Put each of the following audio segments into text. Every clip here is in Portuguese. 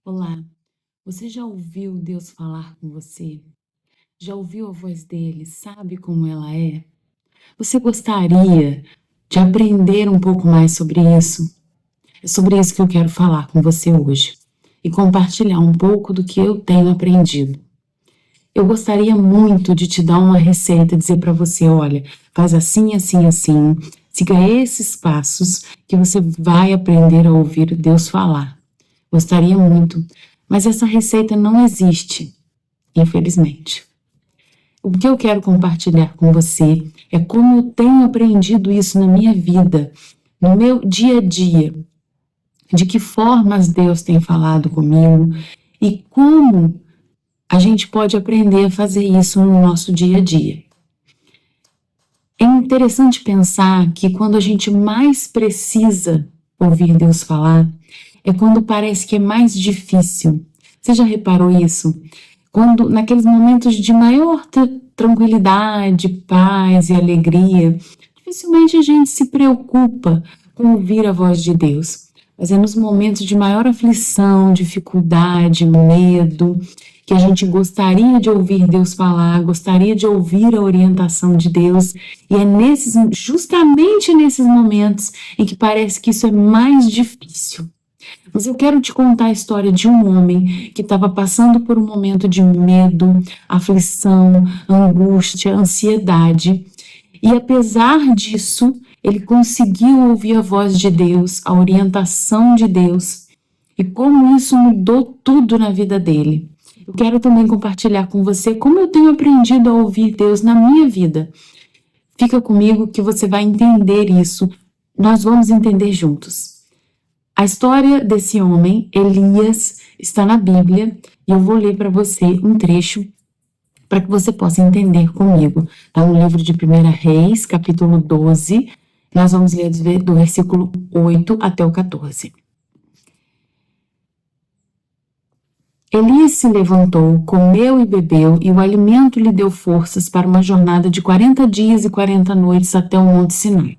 Olá, você já ouviu Deus falar com você? Já ouviu a voz dele? Sabe como ela é? Você gostaria de aprender um pouco mais sobre isso? É sobre isso que eu quero falar com você hoje e compartilhar um pouco do que eu tenho aprendido. Eu gostaria muito de te dar uma receita, dizer para você, olha, faz assim, assim, assim, siga esses passos que você vai aprender a ouvir Deus falar. Gostaria muito, mas essa receita não existe, infelizmente. O que eu quero compartilhar com você é como eu tenho aprendido isso na minha vida, no meu dia a dia, de que formas Deus tem falado comigo e como a gente pode aprender a fazer isso no nosso dia a dia. É interessante pensar que quando a gente mais precisa ouvir Deus falar, é quando parece que é mais difícil. Você já reparou isso? Quando, naqueles momentos de maior tranquilidade, paz e alegria, dificilmente a gente se preocupa com ouvir a voz de Deus. Mas é nos momentos de maior aflição, dificuldade, medo, que a gente gostaria de ouvir Deus falar, gostaria de ouvir a orientação de Deus, e é justamente nesses momentos em que parece que isso é mais difícil. Mas eu quero te contar a história de um homem que estava passando por um momento de medo, aflição, angústia, ansiedade. E apesar disso, ele conseguiu ouvir a voz de Deus, a orientação de Deus, e como isso mudou tudo na vida dele. Eu quero também compartilhar com você como eu tenho aprendido a ouvir Deus na minha vida. Fica comigo que você vai entender isso. Nós vamos entender juntos. A história desse homem, Elias, está na Bíblia e eu vou ler para você um trecho para que você possa entender comigo. Está no livro de 1 Reis, capítulo 12. Nós vamos ler do versículo 8 até o 14. Elias se levantou, comeu e bebeu, e o alimento lhe deu forças para uma jornada de 40 dias e 40 noites até o Monte Sinai,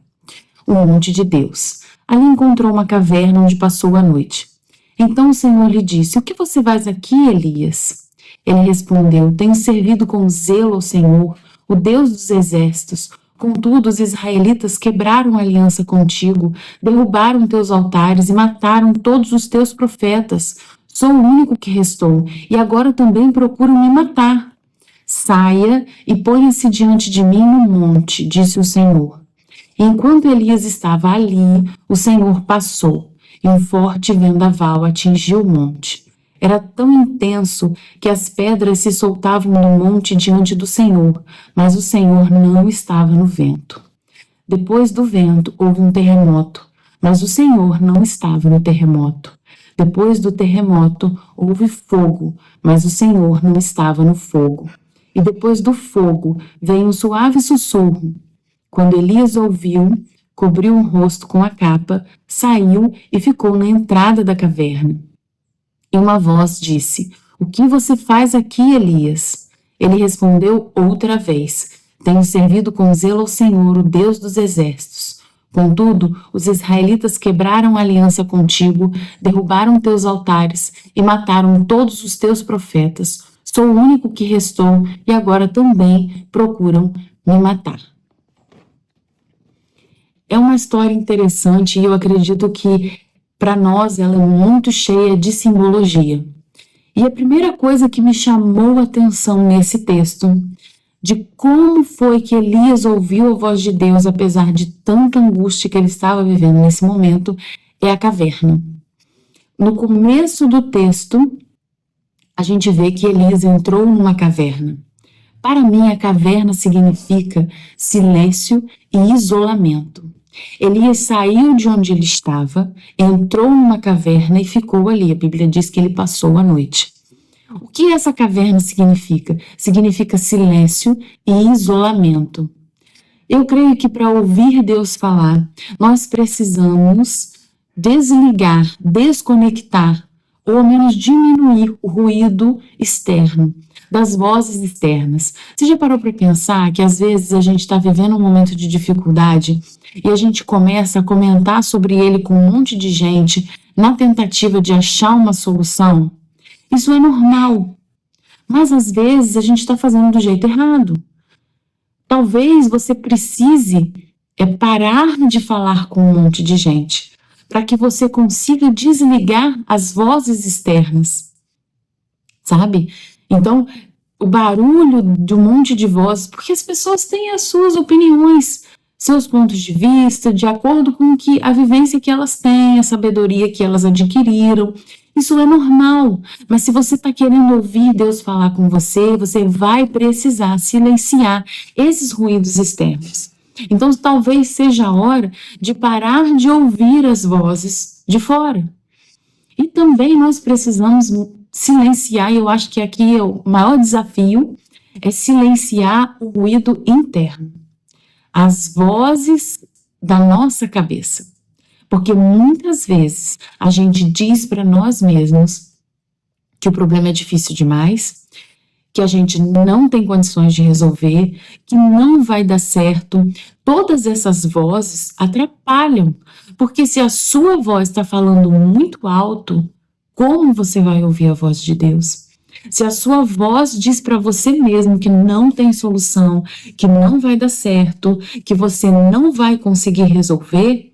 o monte de Deus. Ali encontrou uma caverna onde passou a noite. Então o Senhor lhe disse: "O que você faz aqui, Elias?" Ele respondeu: "Tenho servido com zelo ao Senhor, o Deus dos exércitos. Contudo, os israelitas quebraram a aliança contigo, derrubaram teus altares e mataram todos os teus profetas. Sou o único que restou, e agora também procuram me matar. Saia e ponha-se diante de mim no monte", disse o Senhor. Enquanto Elias estava ali, o Senhor passou, e um forte vendaval atingiu o monte. Era tão intenso que as pedras se soltavam no monte diante do Senhor, mas o Senhor não estava no vento. Depois do vento, houve um terremoto, mas o Senhor não estava no terremoto. Depois do terremoto, houve fogo, mas o Senhor não estava no fogo. E depois do fogo, veio um suave sussurro. Quando Elias ouviu, cobriu o rosto com a capa, saiu e ficou na entrada da caverna. E uma voz disse: "O que você faz aqui, Elias?" Ele respondeu outra vez: "Tenho servido com zelo ao Senhor, o Deus dos exércitos. Contudo, os israelitas quebraram a aliança contigo, derrubaram teus altares e mataram todos os teus profetas. Sou o único que restou e agora também procuram me matar." É uma história interessante e eu acredito que, para nós, ela é muito cheia de simbologia. E a primeira coisa que me chamou a atenção nesse texto, de como foi que Elias ouviu a voz de Deus, apesar de tanta angústia que ele estava vivendo nesse momento, é a caverna. No começo do texto, a gente vê que Elias entrou numa caverna. Para mim, a caverna significa silêncio e isolamento. Elias saiu de onde ele estava, entrou numa caverna e ficou ali. A Bíblia diz que ele passou a noite. O que essa caverna significa? Significa silêncio e isolamento. Eu creio que para ouvir Deus falar, nós precisamos desligar, desconectar, ou ao menos diminuir o ruído externo, das vozes externas. Você já parou para pensar que às vezes a gente está vivendo um momento de dificuldade e a gente começa a comentar sobre ele com um monte de gente na tentativa de achar uma solução, isso é normal. Mas às vezes a gente está fazendo do jeito errado. Talvez você precise parar de falar com um monte de gente para que você consiga desligar as vozes externas, sabe? Então, o barulho de um monte de vozes, porque as pessoas têm as suas opiniões, seus pontos de vista, de acordo com a vivência que elas têm, a sabedoria que elas adquiriram. Isso é normal, mas se você está querendo ouvir Deus falar com você, você vai precisar silenciar esses ruídos externos. Então, talvez seja a hora de parar de ouvir as vozes de fora. E também nós precisamos silenciar, e eu acho que aqui o maior desafio é silenciar o ruído interno, as vozes da nossa cabeça. Porque muitas vezes a gente diz para nós mesmos que o problema é difícil demais, que a gente não tem condições de resolver, que não vai dar certo. Todas essas vozes atrapalham, porque se a sua voz está falando muito alto, como você vai ouvir a voz de Deus? Se a sua voz diz para você mesmo que não tem solução, que não vai dar certo, que você não vai conseguir resolver,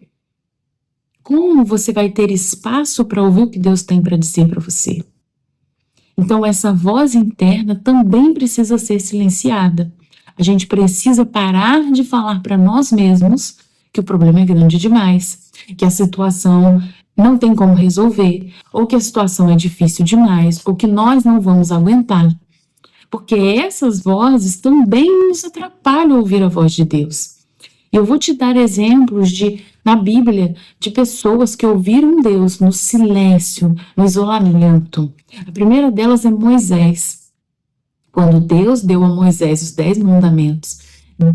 como você vai ter espaço para ouvir o que Deus tem para dizer para você? Então, essa voz interna também precisa ser silenciada. A gente precisa parar de falar para nós mesmos que o problema é grande demais, que a situação não tem como resolver, ou que a situação é difícil demais, ou que nós não vamos aguentar. Porque essas vozes também nos atrapalham a ouvir a voz de Deus. E eu vou te dar exemplos na Bíblia de pessoas que ouviram Deus no silêncio, no isolamento. A primeira delas é Moisés. Quando Deus deu a Moisés os 10 mandamentos,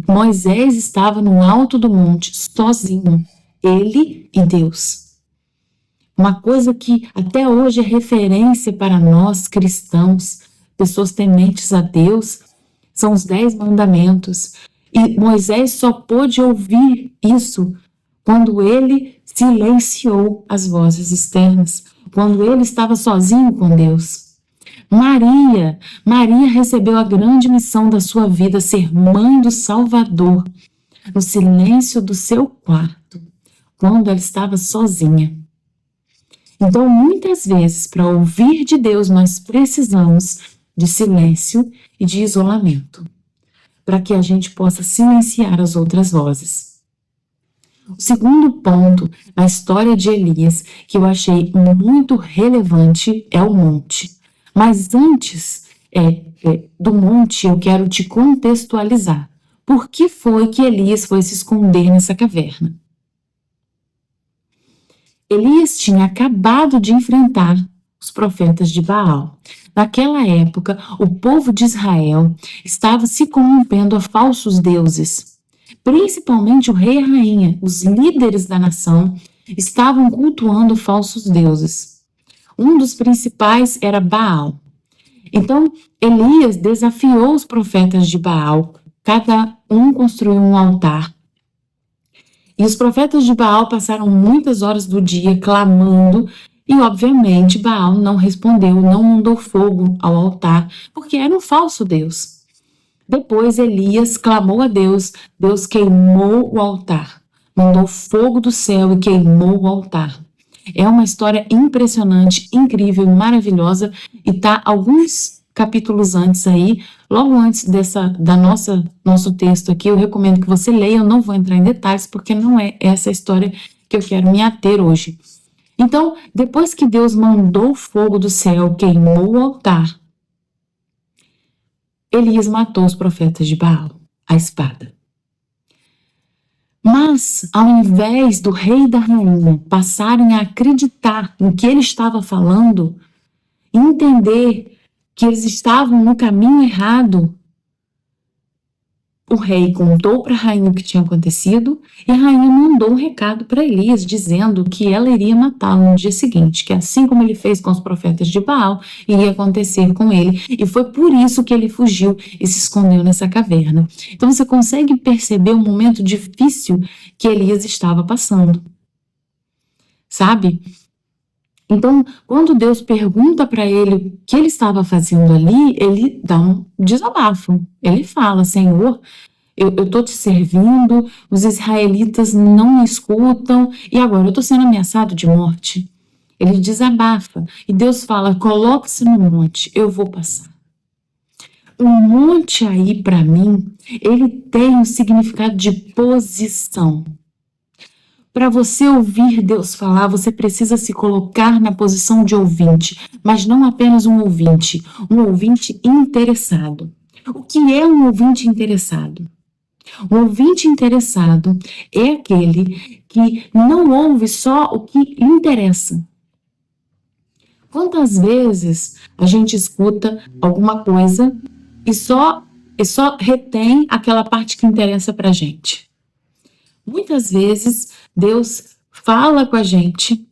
Moisés estava no alto do monte, sozinho, ele e Deus. Uma coisa que até hoje é referência para nós cristãos, pessoas tementes a Deus, são os 10 mandamentos. E Moisés só pôde ouvir isso quando ele silenciou as vozes externas, quando ele estava sozinho com Deus. Maria recebeu a grande missão da sua vida, ser mãe do Salvador, no silêncio do seu quarto, quando ela estava sozinha. Então, muitas vezes, para ouvir de Deus, nós precisamos de silêncio e de isolamento, para que a gente possa silenciar as outras vozes. O segundo ponto na história de Elias, que eu achei muito relevante, é o monte. Mas antes do monte, eu quero te contextualizar. Por que foi que Elias foi se esconder nessa caverna? Elias tinha acabado de enfrentar os profetas de Baal. Naquela época, o povo de Israel estava se corrompendo a falsos deuses. Principalmente o rei e a rainha, os líderes da nação, estavam cultuando falsos deuses. Um dos principais era Baal. Então, Elias desafiou os profetas de Baal. Cada um construiu um altar. E os profetas de Baal passaram muitas horas do dia clamando e, obviamente, Baal não respondeu, não mandou fogo ao altar, porque era um falso deus. Depois Elias clamou a Deus, Deus queimou o altar, mandou fogo do céu e queimou o altar. É uma história impressionante, incrível, maravilhosa, e está alguns capítulos antes aí, logo antes nosso texto aqui. Eu recomendo que você leia, eu não vou entrar em detalhes, porque não é essa história que eu quero me ater hoje. Então, depois que Deus mandou fogo do céu, queimou o altar, Elias matou os profetas de Baal, a espada. Mas, ao invés do rei e da rainha passarem a acreditar no que ele estava falando, entender que eles estavam no caminho errado, o rei contou para a rainha o que tinha acontecido e a rainha mandou um recado para Elias dizendo que ela iria matá-lo no dia seguinte, que assim como ele fez com os profetas de Baal, iria acontecer com ele, e foi por isso que ele fugiu e se escondeu nessa caverna. Então você consegue perceber o momento difícil que Elias estava passando. Sabe? Então, quando Deus pergunta para ele o que ele estava fazendo ali, ele dá um desabafo. Ele fala: Senhor, eu estou te servindo, os israelitas não me escutam e agora eu estou sendo ameaçado de morte. Ele desabafa e Deus fala: coloque-se no monte, eu vou passar. O monte aí, para mim, ele tem um significado de posição. Para você ouvir Deus falar, você precisa se colocar na posição de ouvinte, mas não apenas um ouvinte interessado. O que é um ouvinte interessado? Um ouvinte interessado é aquele que não ouve só o que lhe interessa. Quantas vezes a gente escuta alguma coisa e só retém aquela parte que interessa para a gente? Muitas vezes Deus fala com a gente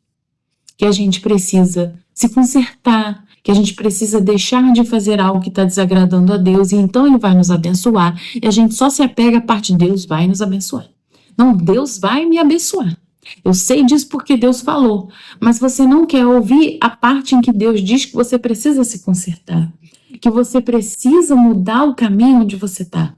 que a gente precisa se consertar, que a gente precisa deixar de fazer algo que está desagradando a Deus e então Ele vai nos abençoar e a gente só se apega à parte de Deus vai nos abençoar. Não, Deus vai me abençoar. Eu sei disso porque Deus falou, mas você não quer ouvir a parte em que Deus diz que você precisa se consertar, que você precisa mudar o caminho onde você está.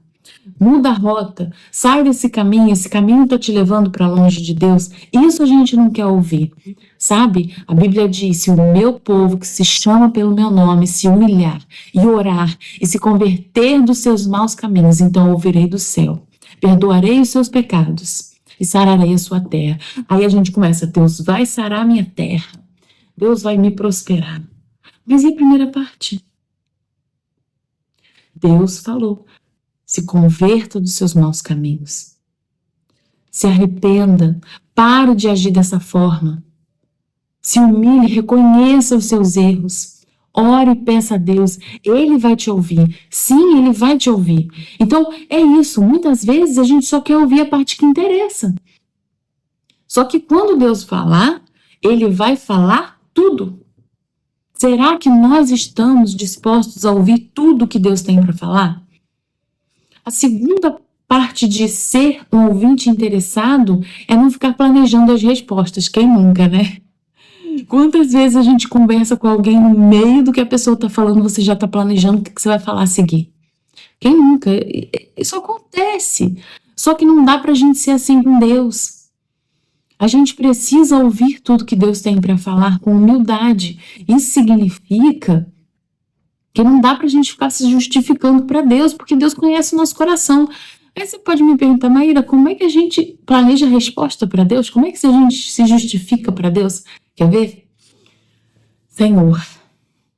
Muda a rota, sai desse caminho, esse caminho está te levando para longe de Deus. Isso a gente não quer ouvir, sabe? A Bíblia diz: se o meu povo que se chama pelo meu nome se humilhar e orar e se converter dos seus maus caminhos, então eu ouvirei do céu, perdoarei os seus pecados e sararei a sua terra. Aí a gente começa: Deus vai sarar a minha terra, Deus vai me prosperar. Mas e a primeira parte? Deus falou: se converta dos seus maus caminhos. Se arrependa, pare de agir dessa forma. Se humilhe, reconheça os seus erros. Ore e peça a Deus, Ele vai te ouvir. Sim, Ele vai te ouvir. Então, é isso. Muitas vezes a gente só quer ouvir a parte que interessa. Só que quando Deus falar, Ele vai falar tudo. Será que nós estamos dispostos a ouvir tudo que Deus tem para falar? A segunda parte de ser um ouvinte interessado é não ficar planejando as respostas. Quem nunca, né? Quantas vezes a gente conversa com alguém no meio do que a pessoa está falando, você já está planejando o que você vai falar a seguir? Quem nunca? Isso acontece. Só que não dá para a gente ser assim com Deus. A gente precisa ouvir tudo que Deus tem para falar com humildade. Isso significa que não dá para a gente ficar se justificando para Deus, porque Deus conhece o nosso coração. Aí você pode me perguntar: Maíra, como é que a gente planeja a resposta para Deus? Como é que a gente se justifica para Deus? Quer ver? Senhor,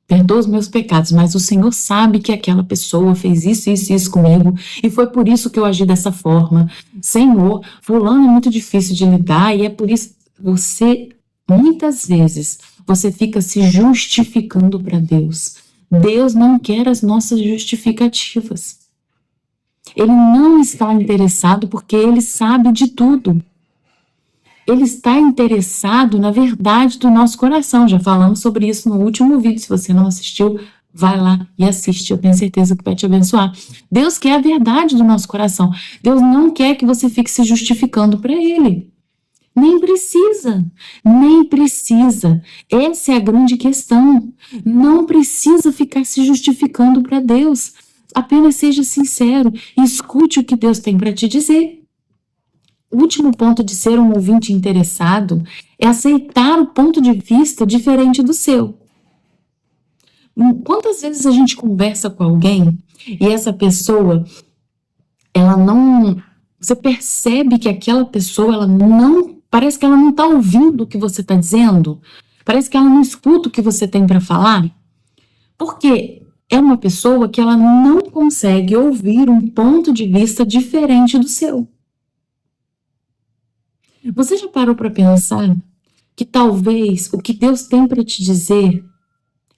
perdoa os meus pecados, mas o Senhor sabe que aquela pessoa fez isso, isso e isso comigo, e foi por isso que eu agi dessa forma. Senhor, fulano é muito difícil de lidar, e é por isso que muitas vezes, você fica se justificando para Deus. Deus não quer as nossas justificativas. Ele não está interessado porque Ele sabe de tudo. Ele está interessado na verdade do nosso coração. Já falamos sobre isso no último vídeo. Se você não assistiu, vai lá e assiste. Eu tenho certeza que vai te abençoar. Deus quer a verdade do nosso coração. Deus não quer que você fique se justificando para Ele. Nem precisa, nem precisa. Essa é a grande questão. Não precisa ficar se justificando para Deus. Apenas seja sincero e escute o que Deus tem para te dizer. O último ponto de ser um ouvinte interessado é aceitar o ponto de vista diferente do seu. Quantas vezes a gente conversa com alguém e essa pessoa, ela não... Você percebe que aquela pessoa, ela não... Parece que ela não está ouvindo o que você está dizendo. Parece que ela não escuta o que você tem para falar. Porque é uma pessoa que ela não consegue ouvir um ponto de vista diferente do seu. Você já parou para pensar que talvez o que Deus tem para te dizer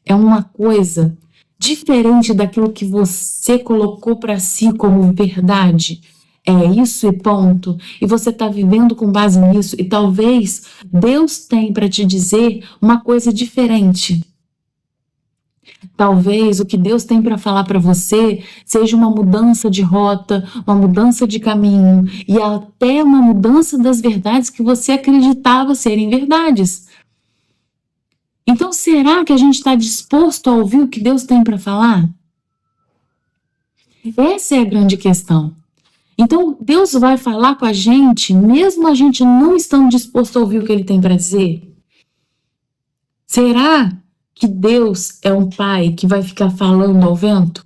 é uma coisa diferente daquilo que você colocou para si como verdade? É isso e ponto. E você está vivendo com base nisso. E talvez Deus tem para te dizer uma coisa diferente. Talvez o que Deus tem para falar para você seja uma mudança de rota, uma mudança de caminho e até uma mudança das verdades que você acreditava serem verdades. Então, será que a gente está disposto a ouvir o que Deus tem para falar? Essa é a grande questão. Então, Deus vai falar com a gente, mesmo a gente não estando disposto a ouvir o que Ele tem para dizer? Será que Deus é um pai que vai ficar falando ao vento?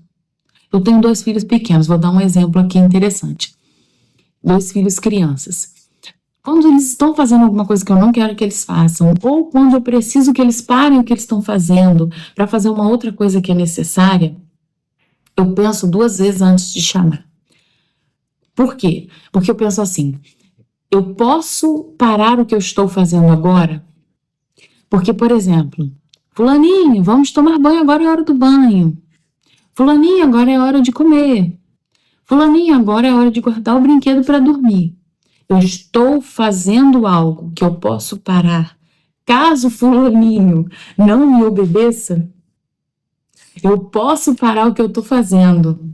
Eu tenho 2 filhos pequenos, vou dar um exemplo aqui interessante. 2 filhos crianças. Quando eles estão fazendo alguma coisa que eu não quero que eles façam, ou quando eu preciso que eles parem o que eles estão fazendo para fazer uma outra coisa que é necessária, eu penso 2 vezes antes de chamar. Por quê? Porque eu penso assim, eu posso parar o que eu estou fazendo agora? Porque, por exemplo, fulaninho, vamos tomar banho, agora é hora do banho. Fulaninho, agora é hora de comer. Fulaninho, agora é hora de guardar o brinquedo para dormir. Eu estou fazendo algo que eu posso parar. Caso fulaninho não me obedeça, eu posso parar o que eu estou fazendo.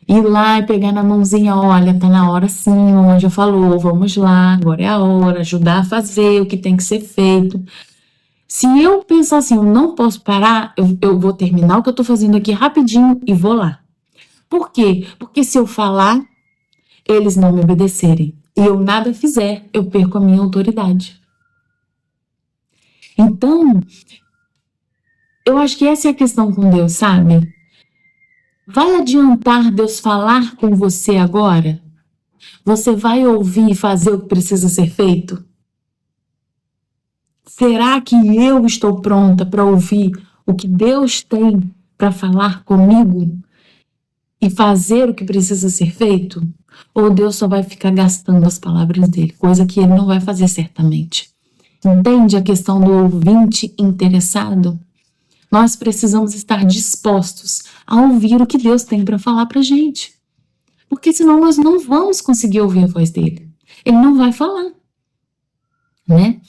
Ir lá e pegar na mãozinha, olha, tá na hora sim, a já falou, vamos lá, agora é a hora, ajudar a fazer o que tem que ser feito. Se eu pensar assim, eu não posso parar, eu vou terminar o que eu estou fazendo aqui rapidinho e vou lá. Por quê? Porque se eu falar, eles não me obedecerem e eu nada fizer, eu perco a minha autoridade. Então, eu acho que essa é a questão com Deus, sabe? Vai adiantar Deus falar com você agora? Você vai ouvir e fazer o que precisa ser feito? Será que eu estou pronta para ouvir o que Deus tem para falar comigo e fazer o que precisa ser feito? Ou Deus só vai ficar gastando as palavras dele, coisa que ele não vai fazer certamente? Entende a questão do ouvinte interessado? Nós precisamos estar dispostos a ouvir o que Deus tem para falar para a gente. Porque senão nós não vamos conseguir ouvir a voz dele. Ele não vai falar, né?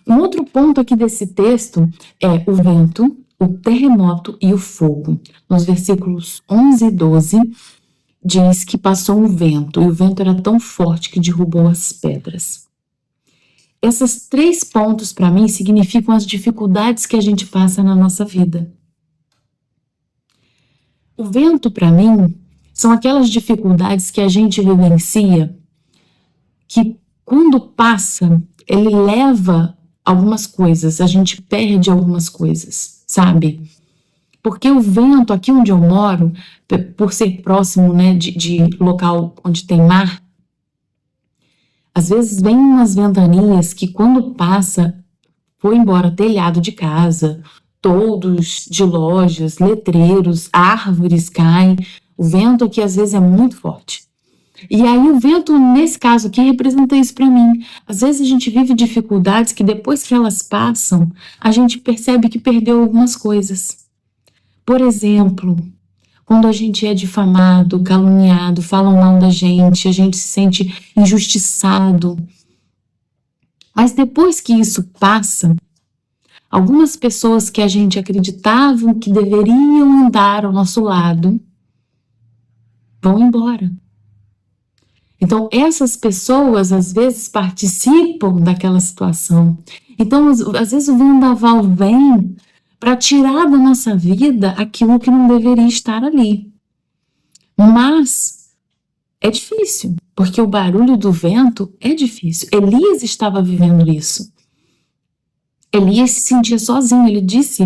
Um outro ponto aqui desse texto é o vento, o terremoto e o fogo. Nos versículos 11 e 12, diz que passou um vento, e o vento era tão forte que derrubou as pedras. Esses 3 pontos, para mim, significam as dificuldades que a gente passa na nossa vida. O vento, para mim, são aquelas dificuldades que a gente vivencia, que quando passa, ele leva algumas coisas, a gente perde algumas coisas, sabe? Porque o vento, aqui onde eu moro, por ser próximo, né, de local onde tem mar, às vezes vem umas ventanias que quando passa, foi embora telhado de casa, toldos de lojas, letreiros, árvores caem. O vento aqui às vezes é muito forte. E aí o vento, nesse caso aqui, representa isso para mim. Às vezes a gente vive dificuldades que depois que elas passam, a gente percebe que perdeu algumas coisas. Por exemplo, quando a gente é difamado, caluniado, falam mal da gente, a gente se sente injustiçado. Mas depois que isso passa, algumas pessoas que a gente acreditava que deveriam andar ao nosso lado vão embora. Então, essas pessoas, às vezes, participam daquela situação. Então, às vezes, o vendaval vem para tirar da nossa vida aquilo que não deveria estar ali. Mas é difícil, porque o barulho do vento é difícil. Elias estava vivendo isso. Elias se sentia sozinho. Ele disse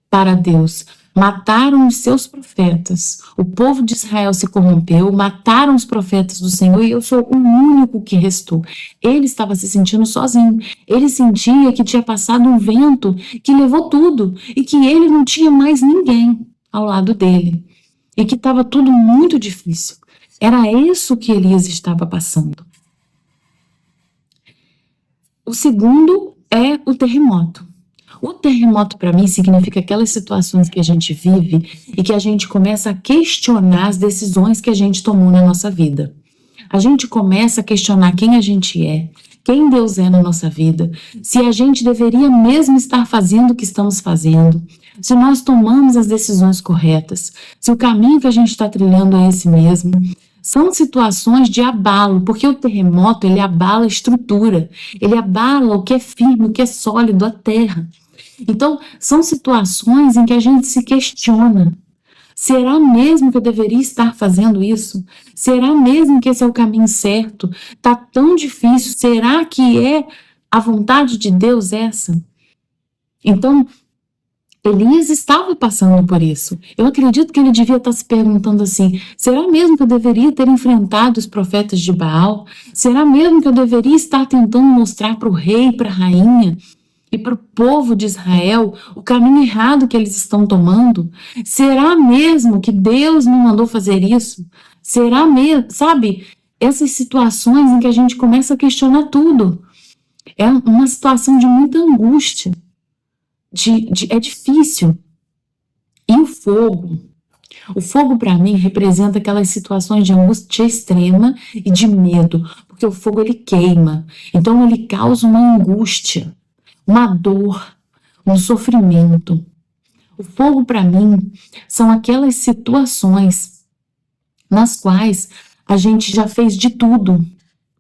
para Deus: mataram os seus profetas, o povo de Israel se corrompeu, mataram os profetas do Senhor e eu sou o único que restou. Ele estava se sentindo sozinho, ele sentia que tinha passado um vento que levou tudo e que ele não tinha mais ninguém ao lado dele e que estava tudo muito difícil. Era isso que Elias estava passando. O segundo é o terremoto. O terremoto, para mim, significa aquelas situações que a gente vive e que a gente começa a questionar as decisões que a gente tomou na nossa vida. A gente começa a questionar quem a gente é, quem Deus é na nossa vida, se a gente deveria mesmo estar fazendo o que estamos fazendo, se nós tomamos as decisões corretas, se o caminho que a gente está trilhando é esse mesmo. São situações de abalo, porque o terremoto, ele abala a estrutura, ele abala o que é firme, o que é sólido, a terra. Então, são situações em que a gente se questiona. Será mesmo que eu deveria estar fazendo isso? Será mesmo que esse é o caminho certo? Tá tão difícil. Será que é a vontade de Deus essa? Então, Elias estava passando por isso. Eu acredito que ele devia estar se perguntando assim: será mesmo que eu deveria ter enfrentado os profetas de Baal? Será mesmo que eu deveria estar tentando mostrar para o rei, para a rainha e para o povo de Israel o caminho errado que eles estão tomando? Será mesmo que Deus me mandou fazer isso? Será mesmo? Sabe, essas situações em que a gente começa a questionar tudo. É uma situação de muita angústia. É difícil. E o fogo? O fogo, para mim, representa aquelas situações de angústia extrema e de medo, porque o fogo ele queima, então ele causa uma angústia, uma dor, um sofrimento. O fogo, para mim, são aquelas situações nas quais a gente já fez de tudo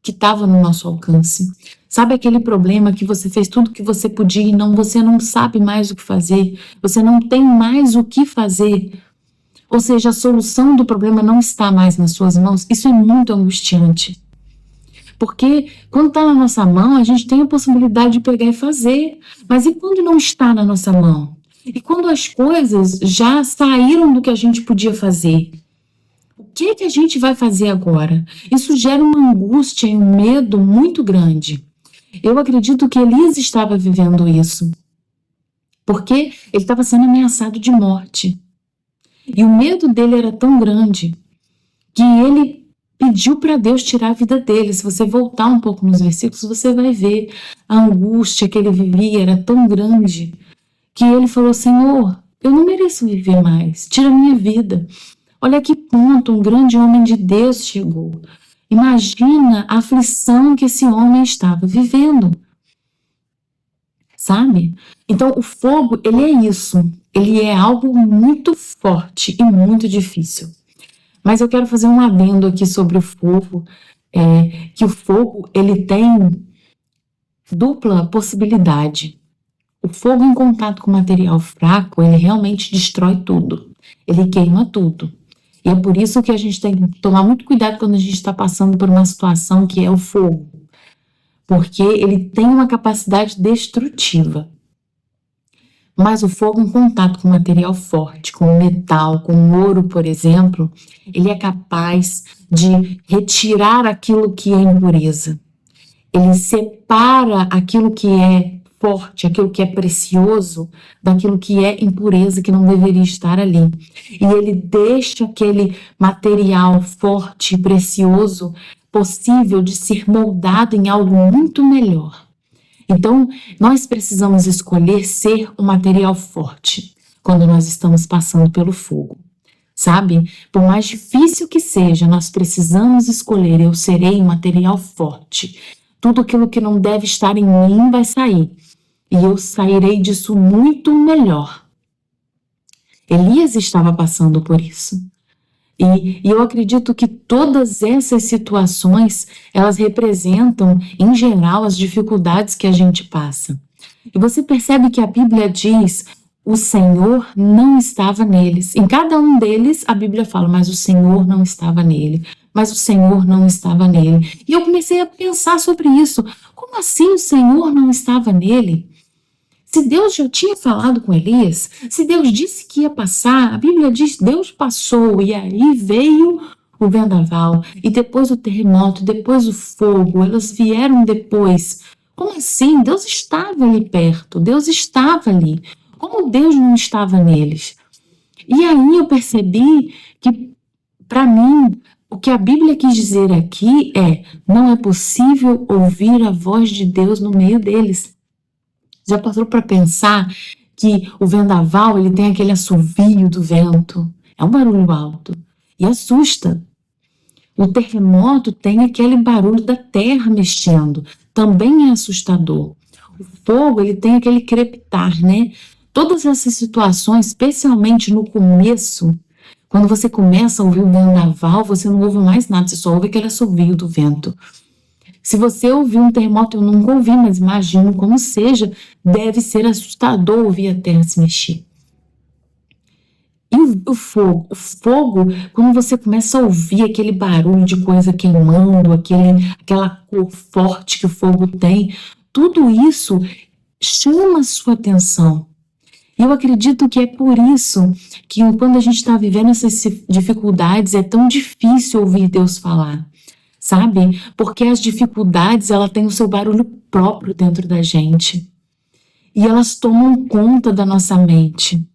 que estava no nosso alcance. Sabe aquele problema que você fez tudo que você podia e você não sabe mais o que fazer, você não tem mais o que fazer, ou seja, a solução do problema não está mais nas suas mãos? Isso é muito angustiante. Porque quando está na nossa mão, a gente tem a possibilidade de pegar e fazer. Mas e quando não está na nossa mão? E quando as coisas já saíram do que a gente podia fazer? O que a gente vai fazer agora? Isso gera uma angústia e um medo muito grande. Eu acredito que Elias estava vivendo isso, porque ele estava sendo ameaçado de morte. E o medo dele era tão grande que ele pediu para Deus tirar a vida dele. Se você voltar um pouco nos versículos, você vai ver a angústia que ele vivia era tão grande que ele falou: Senhor, eu não mereço viver mais, tira a minha vida. Olha que ponto um grande homem de Deus chegou. Imagina a aflição que esse homem estava vivendo. Sabe? Então, o fogo, ele é isso. Ele é algo muito forte e muito difícil. Mas eu quero fazer um adendo aqui sobre o fogo, que o fogo, ele tem dupla possibilidade. O fogo em contato com material fraco, ele realmente destrói tudo. Ele queima tudo. E é por isso que a gente tem que tomar muito cuidado quando a gente está passando por uma situação que é o fogo. Porque ele tem uma capacidade destrutiva. Mas o fogo em contato com material forte, com metal, com ouro, por exemplo, ele é capaz de retirar aquilo que é impureza. Ele separa aquilo que é forte, aquilo que é precioso, daquilo que é impureza, que não deveria estar ali. E ele deixa aquele material forte e precioso possível de ser moldado em algo muito melhor. Então, nós precisamos escolher ser um material forte quando nós estamos passando pelo fogo. Sabe? Por mais difícil que seja, nós precisamos escolher: eu serei um material forte. Tudo aquilo que não deve estar em mim vai sair. E eu sairei disso muito melhor. Elias estava passando por isso. E eu acredito que todas essas situações, elas representam, em geral, as dificuldades que a gente passa. E você percebe que a Bíblia diz: o Senhor não estava neles. Em cada um deles, a Bíblia fala: mas o Senhor não estava nele. Mas o Senhor não estava nele. E eu comecei a pensar sobre isso. Como assim o Senhor não estava nele? Se Deus já tinha falado com Elias, se Deus disse que ia passar, a Bíblia diz: Deus passou, e aí veio o vendaval, e depois o terremoto, depois o fogo, elas vieram depois. Como assim? Deus estava ali perto, Deus estava ali. Como Deus não estava neles? E aí eu percebi que, para mim, o que a Bíblia quis dizer aqui é: não é possível ouvir a voz de Deus no meio deles. Já passou para pensar que o vendaval, ele tem aquele assovio do vento? É um barulho alto e assusta. O terremoto tem aquele barulho da terra mexendo, também é assustador. O fogo, ele tem aquele crepitar, né? Todas essas situações, especialmente no começo, quando você começa a ouvir o vendaval, você não ouve mais nada, você só ouve aquele assovio do vento. Se você ouviu um terremoto, eu nunca ouvi, mas imagino como seja, deve ser assustador ouvir a terra se mexer. E o fogo? O fogo, quando você começa a ouvir aquele barulho de coisa queimando, aquela cor forte que o fogo tem, tudo isso chama a sua atenção. E eu acredito que é por isso que quando a gente está vivendo essas dificuldades, é tão difícil ouvir Deus falar, sabe? Porque as dificuldades, ela tem o seu barulho próprio dentro da gente. E elas tomam conta da nossa mente.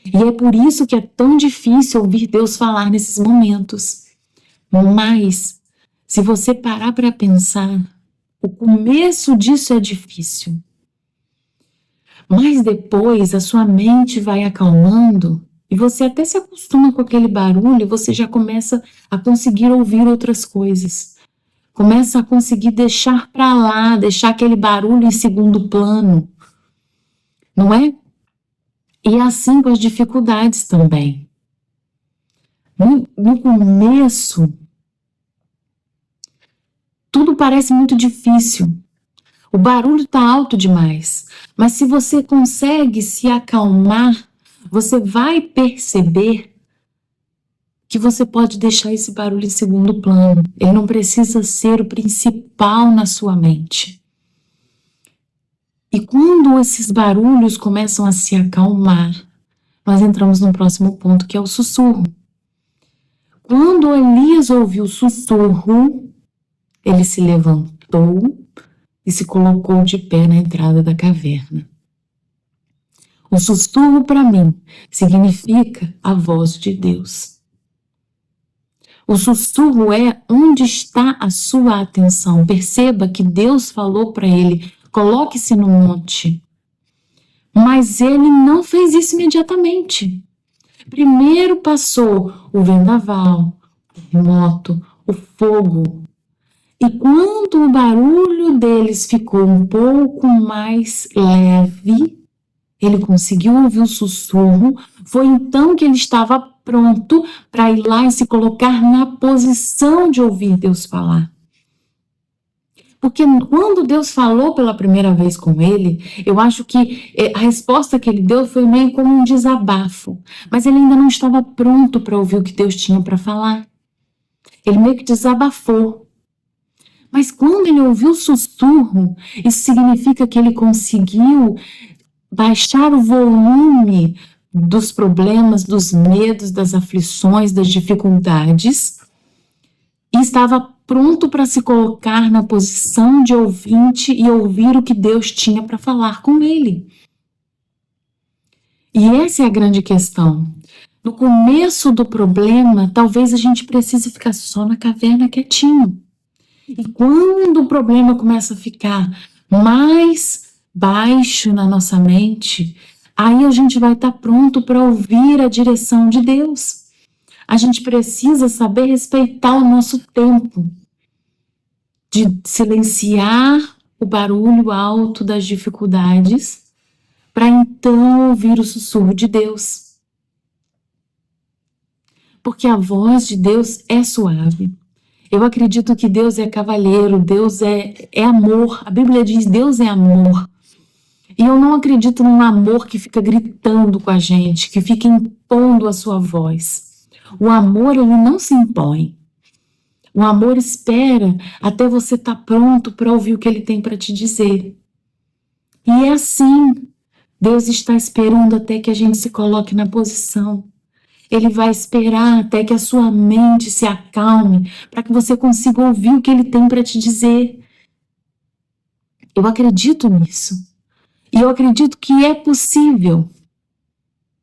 E é por isso que é tão difícil ouvir Deus falar nesses momentos. Mas, se você parar para pensar, o começo disso é difícil. Mas depois a sua mente vai acalmando e você até se acostuma com aquele barulho e você já começa a conseguir ouvir outras coisas. Começa a conseguir deixar para lá, deixar aquele barulho em segundo plano. Não é? E é assim com as dificuldades também. No começo, tudo parece muito difícil. O barulho está alto demais. Mas se você consegue se acalmar, você vai perceber que você pode deixar esse barulho em segundo plano. Ele não precisa ser o principal na sua mente. E quando esses barulhos começam a se acalmar, nós entramos no próximo ponto, que é o sussurro. Quando Elias ouviu o sussurro, ele se levantou e se colocou de pé na entrada da caverna. O sussurro, para mim, significa a voz de Deus. O sussurro é onde está a sua atenção. Perceba que Deus falou para ele: coloque-se no monte. Mas ele não fez isso imediatamente. Primeiro passou o vendaval, o terremoto, o fogo. E quando o barulho deles ficou um pouco mais leve, ele conseguiu ouvir o sussurro. Foi então que ele estava pronto para ir lá e se colocar na posição de ouvir Deus falar. Porque quando Deus falou pela primeira vez com ele, eu acho que a resposta que ele deu foi meio como um desabafo. Mas ele ainda não estava pronto para ouvir o que Deus tinha para falar. Ele meio que desabafou. Mas quando ele ouviu o sussurro, isso significa que ele conseguiu baixar o volume dos problemas, dos medos, das aflições, das dificuldades e estava pronto para se colocar na posição de ouvinte e ouvir o que Deus tinha para falar com ele. E essa é a grande questão. No começo do problema, talvez a gente precise ficar só na caverna quietinho. E quando o problema começa a ficar mais baixo na nossa mente, aí a gente vai estar pronto para ouvir a direção de Deus. A gente precisa saber respeitar o nosso tempo de silenciar o barulho alto das dificuldades para então ouvir o sussurro de Deus. Porque a voz de Deus é suave. Eu acredito que Deus é cavalheiro, Deus é amor. A Bíblia diz: Deus é amor. E eu não acredito num amor que fica gritando com a gente, que fica impondo a sua voz. O amor, ele não se impõe. O amor espera até você estar pronto para ouvir o que ele tem para te dizer. E é assim. Deus está esperando até que a gente se coloque na posição. Ele vai esperar até que a sua mente se acalme para que você consiga ouvir o que ele tem para te dizer. Eu acredito nisso. E eu acredito que é possível.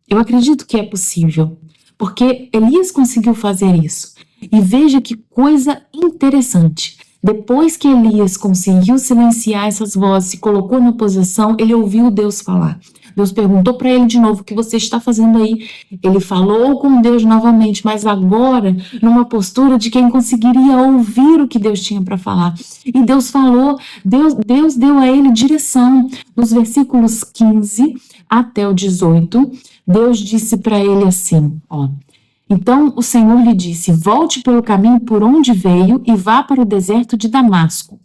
Eu acredito que é possível. Porque Elias conseguiu fazer isso. E veja que coisa interessante. Depois que Elias conseguiu silenciar essas vozes e colocou na posição, ele ouviu Deus falar. Deus perguntou para ele de novo: o que você está fazendo aí? Ele falou com Deus novamente, mas agora numa postura de quem conseguiria ouvir o que Deus tinha para falar. E Deus falou, Deus deu a ele direção. Nos versículos 15 até o 18, Deus disse para ele assim, Então o Senhor lhe disse: volte pelo caminho por onde veio e vá para o deserto de Damasco.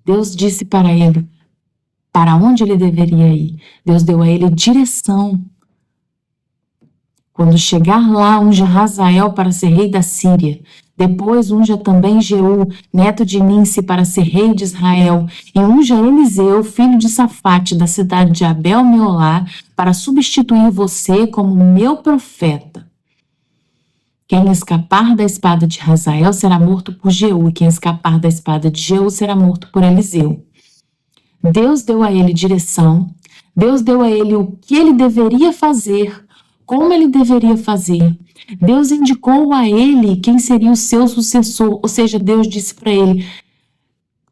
Deus disse para ele para onde ele deveria ir. Deus deu a ele direção. Quando chegar lá, unja Hazael para ser rei da Síria. Depois unja também Jeú, neto de Ninsi, para ser rei de Israel. E unja Eliseu, filho de Safate, da cidade de Abel-Meolá, para substituir você como meu profeta. Quem escapar da espada de Hazael será morto por Jeú, e quem escapar da espada de Jeú será morto por Eliseu. Deus deu a ele direção, Deus deu a ele o que ele deveria fazer, como ele deveria fazer. Deus indicou a ele quem seria o seu sucessor, ou seja, Deus disse para ele: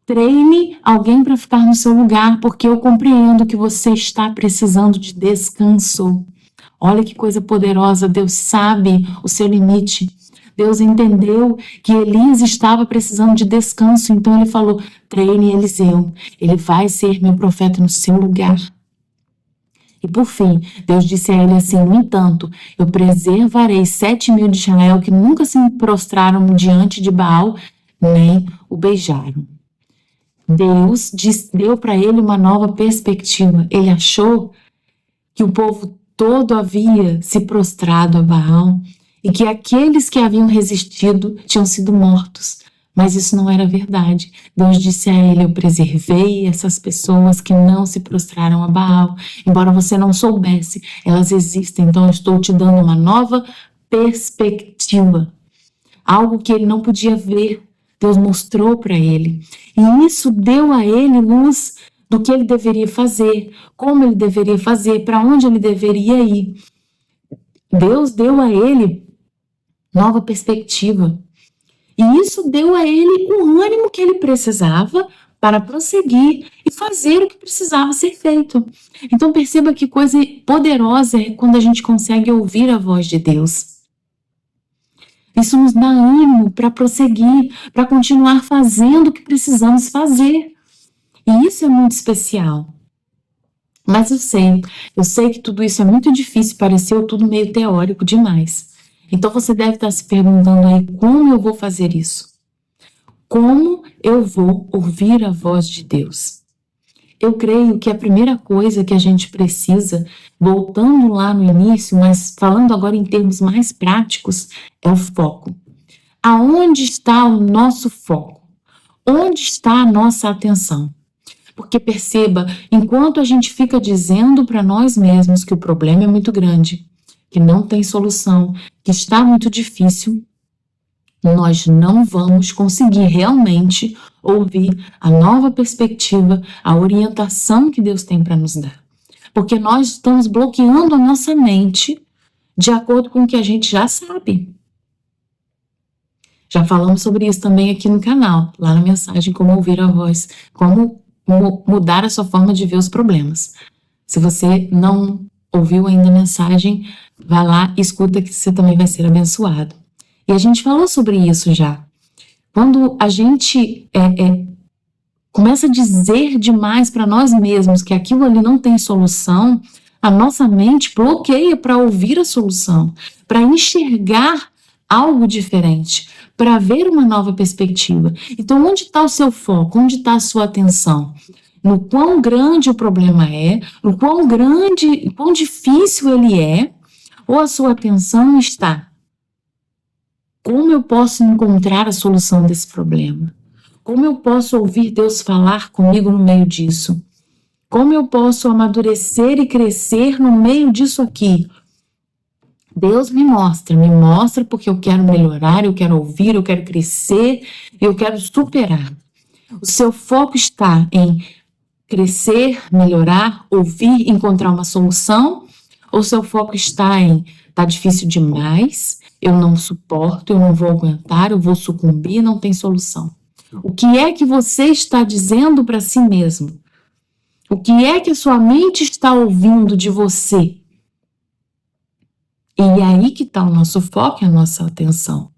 treine alguém para ficar no seu lugar, porque eu compreendo que você está precisando de descanso. Olha que coisa poderosa, Deus sabe o seu limite. Deus entendeu que Elias estava precisando de descanso, então ele falou: treine Eliseu, ele vai ser meu profeta no seu lugar. E por fim, Deus disse a ele assim: no entanto, eu preservarei 7.000 de Israel que nunca se prostraram diante de Baal, nem o beijaram. Deus deu para ele uma nova perspectiva. Ele achou que o povo todo havia se prostrado a Baal e que aqueles que haviam resistido tinham sido mortos. Mas isso não era verdade. Deus disse a ele: eu preservei essas pessoas que não se prostraram a Baal. Embora você não soubesse, elas existem. Então eu estou te dando uma nova perspectiva. Algo que ele não podia ver, Deus mostrou para ele. E isso deu a ele luz do que ele deveria fazer, como ele deveria fazer, para onde ele deveria ir. Deus deu a ele nova perspectiva. E isso deu a ele o ânimo que ele precisava para prosseguir e fazer o que precisava ser feito. Então perceba que coisa poderosa é quando a gente consegue ouvir a voz de Deus. Isso nos dá ânimo para prosseguir, para continuar fazendo o que precisamos fazer. E isso é muito especial. Mas eu sei que tudo isso é muito difícil, pareceu tudo meio teórico demais. Então você deve estar se perguntando aí: como eu vou fazer isso? Como eu vou ouvir a voz de Deus? Eu creio que a primeira coisa que a gente precisa, voltando lá no início, mas falando agora em termos mais práticos, é o foco. Aonde está o nosso foco? Onde está a nossa atenção? Porque perceba, enquanto a gente fica dizendo para nós mesmos que o problema é muito grande, que não tem solução, que está muito difícil, nós não vamos conseguir realmente ouvir a nova perspectiva, a orientação que Deus tem para nos dar. Porque nós estamos bloqueando a nossa mente de acordo com o que a gente já sabe. Já falamos sobre isso também aqui no canal, lá na mensagem Como Ouvir a Voz, como mudar a sua forma de ver os problemas. Se você não ouviu ainda a mensagem, vai lá e escuta que você também vai ser abençoado. E a gente falou sobre isso já. Quando a gente começa a dizer demais para nós mesmos que aquilo ali não tem solução, a nossa mente bloqueia para ouvir a solução, para enxergar algo diferente, para ver uma nova perspectiva. Então, onde está o seu foco? Onde está a sua atenção? No quão grande o problema é, no quão grande, quão difícil ele é, ou a sua atenção está: como eu posso encontrar a solução desse problema? Como eu posso ouvir Deus falar comigo no meio disso? Como eu posso amadurecer e crescer no meio disso aqui? Deus me mostra porque eu quero melhorar, eu quero ouvir, eu quero crescer, eu quero superar. O seu foco está em crescer, melhorar, ouvir, encontrar uma solução? Ou seu foco está em: tá difícil demais, eu não suporto, eu não vou aguentar, eu vou sucumbir, não tem solução? O que é que você está dizendo para si mesmo? O que é que a sua mente está ouvindo de você? E é aí que está o nosso foco e a nossa atenção.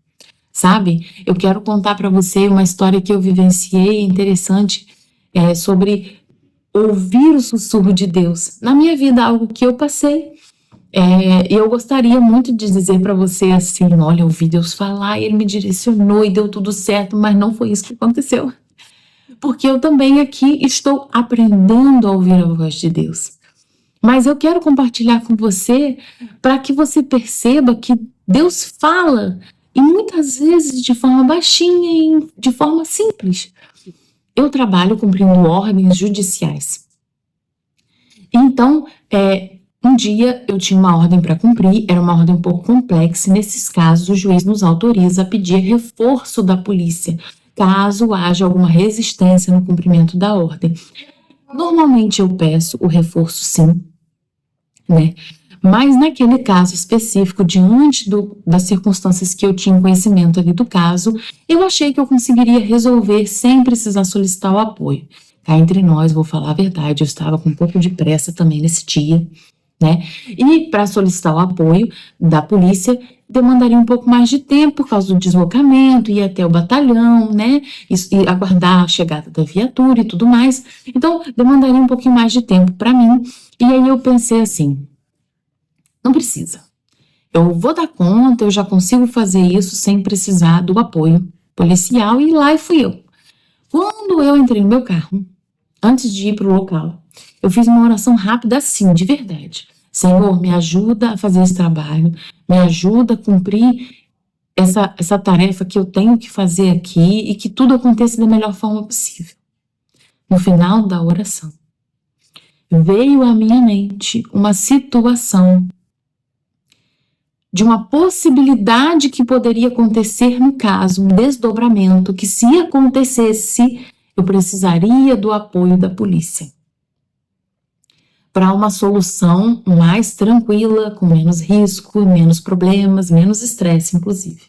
Sabe? Eu quero contar para você uma história que eu vivenciei interessante sobre ouvir o sussurro de Deus. Na minha vida, algo que eu passei. E eu gostaria muito de dizer para você assim: olha, eu ouvi Deus falar e Ele me direcionou e deu tudo certo, mas não foi isso que aconteceu. Porque eu também aqui estou aprendendo a ouvir a voz de Deus. Mas eu quero compartilhar com você para que você perceba que Deus fala e muitas vezes de forma baixinha e de forma simples. Eu trabalho cumprindo ordens judiciais. Então, um dia eu tinha uma ordem para cumprir, era uma ordem um pouco complexa, e nesses casos o juiz nos autoriza a pedir reforço da polícia, caso haja alguma resistência no cumprimento da ordem. Normalmente eu peço o reforço sim, né? Mas naquele caso específico, diante das circunstâncias que eu tinha conhecimento ali do caso, eu achei que eu conseguiria resolver sem precisar solicitar o apoio. Cá entre nós, vou falar a verdade, eu estava com um pouco de pressa também nesse dia, né? E para solicitar o apoio da polícia, demandaria um pouco mais de tempo por causa do deslocamento, ir até o batalhão, né? E aguardar a chegada da viatura e tudo mais. Então, demandaria um pouquinho mais de tempo para mim. E aí eu pensei assim: não precisa. Eu vou dar conta, eu já consigo fazer isso sem precisar do apoio policial. E lá fui eu. Quando eu entrei no meu carro, antes de ir para o local, eu fiz uma oração rápida assim, de verdade. Senhor, me ajuda a fazer esse trabalho, me ajuda a cumprir essa tarefa que eu tenho que fazer aqui e que tudo aconteça da melhor forma possível. No final da oração, veio à minha mente uma situação de uma possibilidade que poderia acontecer no caso, um desdobramento que, se acontecesse, eu precisaria do apoio da polícia para uma solução mais tranquila, com menos risco, menos problemas, menos estresse, inclusive.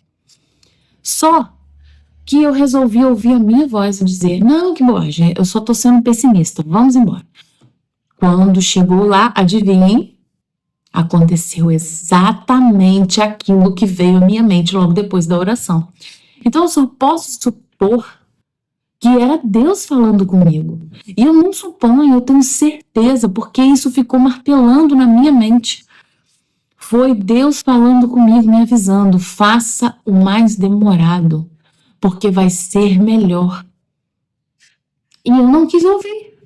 Só que eu resolvi ouvir a minha voz e dizer: não, que bobagem, eu só estou sendo pessimista, vamos embora. Quando chegou lá, adivinhem, aconteceu exatamente aquilo que veio à minha mente logo depois da oração. Então eu só posso supor que era Deus falando comigo. E eu não suponho, eu tenho certeza, porque isso ficou martelando na minha mente. Foi Deus falando comigo, me avisando: faça o mais demorado, porque vai ser melhor. E eu não quis ouvir.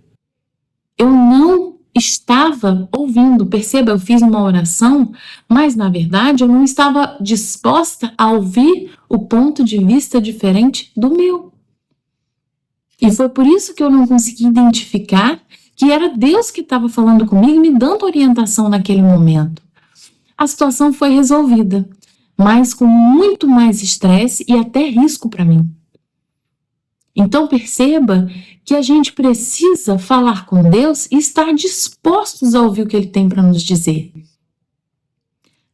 Eu não estava ouvindo. Perceba, eu fiz uma oração, mas na verdade eu não estava disposta a ouvir o ponto de vista diferente do meu. E foi por isso que eu não consegui identificar que era Deus que estava falando comigo, me dando orientação naquele momento. A situação foi resolvida, mas com muito mais estresse e até risco para mim. Então perceba que a gente precisa falar com Deus e estar dispostos a ouvir o que Ele tem para nos dizer,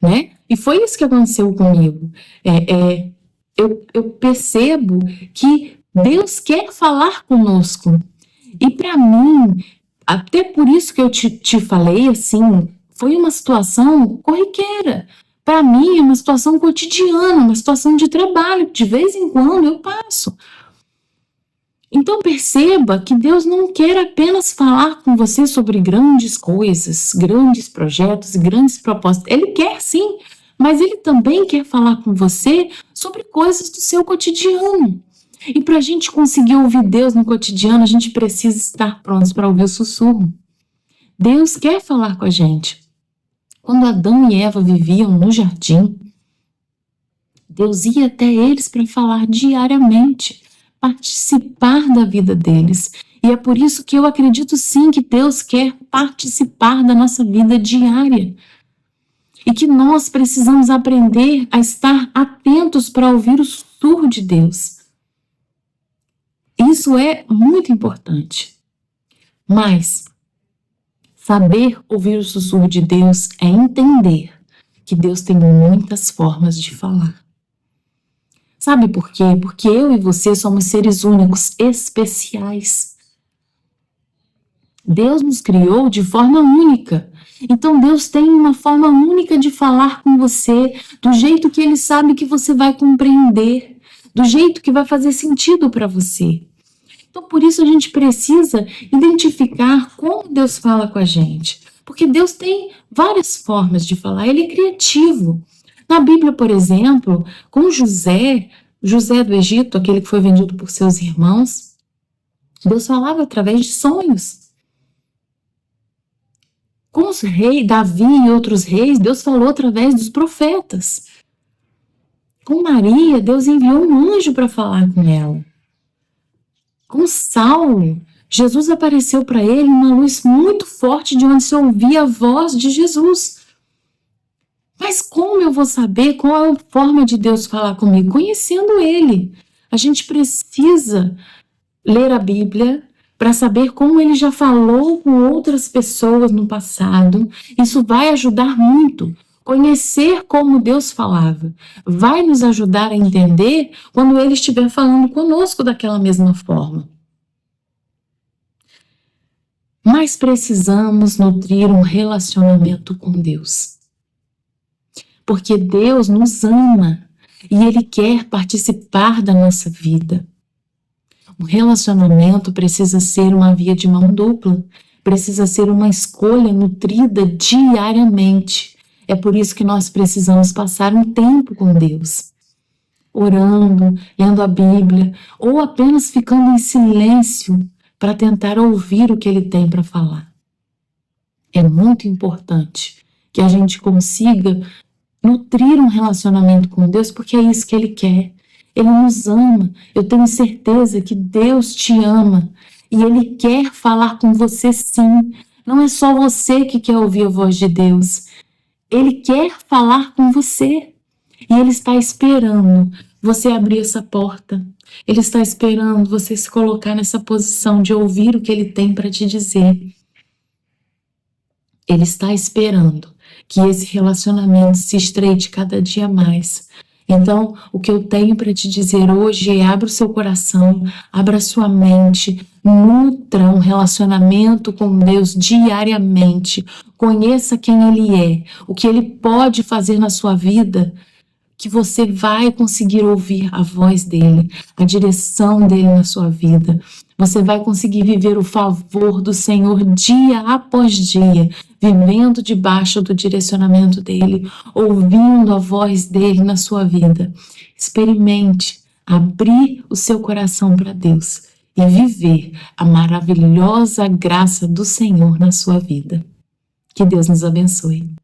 né? E foi isso que aconteceu comigo. Eu percebo que Deus quer falar conosco. E para mim, até por isso que eu te falei assim, foi uma situação corriqueira. Para mim é uma situação cotidiana, uma situação de trabalho. De vez em quando eu passo. Então perceba que Deus não quer apenas falar com você sobre grandes coisas, grandes projetos, grandes propósitos. Ele quer sim, mas Ele também quer falar com você sobre coisas do seu cotidiano. E para a gente conseguir ouvir Deus no cotidiano, a gente precisa estar prontos para ouvir o sussurro. Deus quer falar com a gente. Quando Adão e Eva viviam no jardim, Deus ia até eles para falar diariamente, participar da vida deles. E é por isso que eu acredito sim que Deus quer participar da nossa vida diária. E que nós precisamos aprender a estar atentos para ouvir o sussurro de Deus. Isso é muito importante. Mas saber ouvir o sussurro de Deus é entender que Deus tem muitas formas de falar. Sabe por quê? Porque eu e você somos seres únicos, especiais. Deus nos criou de forma única. Então Deus tem uma forma única de falar com você, do jeito que Ele sabe que você vai compreender, do jeito que vai fazer sentido para você. Então por isso a gente precisa identificar como Deus fala com a gente. Porque Deus tem várias formas de falar, ele é criativo. Na Bíblia, por exemplo, com José do Egito, aquele que foi vendido por seus irmãos, Deus falava através de sonhos. Com os reis, Davi e outros reis, Deus falou através dos profetas. Com Maria, Deus enviou um anjo para falar com ela. Com Saulo, Jesus apareceu para ele uma luz muito forte de onde se ouvia a voz de Jesus. Mas como eu vou saber qual é a forma de Deus falar comigo? Conhecendo Ele. A gente precisa ler a Bíblia para saber como Ele já falou com outras pessoas no passado. Isso vai ajudar muito. Conhecer como Deus falava vai nos ajudar a entender quando Ele estiver falando conosco daquela mesma forma. Mas precisamos nutrir um relacionamento com Deus. Porque Deus nos ama e Ele quer participar da nossa vida. O relacionamento precisa ser uma via de mão dupla, precisa ser uma escolha nutrida diariamente. É por isso que nós precisamos passar um tempo com Deus, orando, lendo a Bíblia, ou apenas ficando em silêncio para tentar ouvir o que Ele tem para falar. É muito importante que a gente consiga nutrir um relacionamento com Deus, porque é isso que Ele quer. Ele nos ama. Eu tenho certeza que Deus te ama e Ele quer falar com você sim. Não é só você que quer ouvir a voz de Deus. Ele quer falar com você e Ele está esperando você abrir essa porta. Ele está esperando você se colocar nessa posição de ouvir o que Ele tem para te dizer. Ele está esperando que esse relacionamento se estreite cada dia mais. Então, o que eu tenho para te dizer hoje é: abra o seu coração, abra a sua mente, nutra um relacionamento com Deus diariamente. Conheça quem Ele é, o que Ele pode fazer na sua vida, que você vai conseguir ouvir a voz dEle, a direção dEle na sua vida. Você vai conseguir viver o favor do Senhor dia após dia, vivendo debaixo do direcionamento dEle, ouvindo a voz dEle na sua vida. Experimente abrir o seu coração para Deus e viver a maravilhosa graça do Senhor na sua vida. Que Deus nos abençoe.